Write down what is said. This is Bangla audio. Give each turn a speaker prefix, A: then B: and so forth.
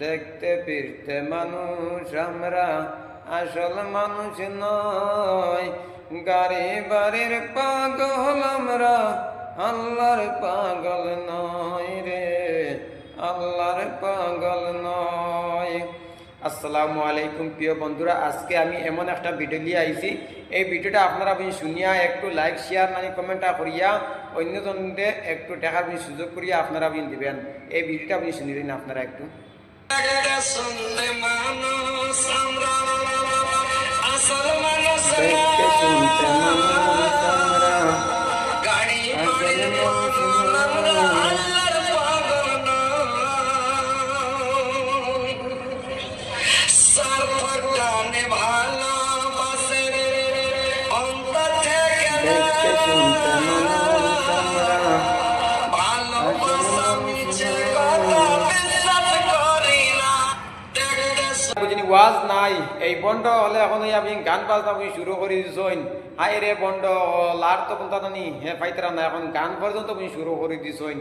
A: দেখতে ফিরতে মানুষ আমরা, আসল মানুষ নয়। গাড়ি বাড়ির পাগল আমরা, আল্লাহর পাগল নয় রে, আল্লাহর পাগল নয়। আসসালামু আলাইকুম প্রিয় বন্ধুরা, আজকে আমি এমন একটা ভিডিও নিয়ে আইছি। এই ভিডিওটা আপনারা আপনি শুনিয়া একটু লাইক শেয়ার মানে কমেন্টটা করিয়া অন্যজনকে একটু দেখার আপনি সুযোগ করিয়া আপনারা আপনি দিবেন। এই ভিডিওটা আপনি শুনিলেন আপনারা একটু। দেখতে শুনতে মানুষ আমরা, আসল মানুষ নয়। দেখতে শুনতে মানুষ আমরা, আসল মানুষ বুঝিনি ওয়াজ নাই। এই বন্ধ হলে এখন আপনি গান বাজনা আপনি শুরু করে দিছেন। হাই রে বন্ধ লার তো কোনটা জানি হ্যাঁ পাইতারা না, এখন গান পর্যন্ত আপনি শুরু করে দিছেন।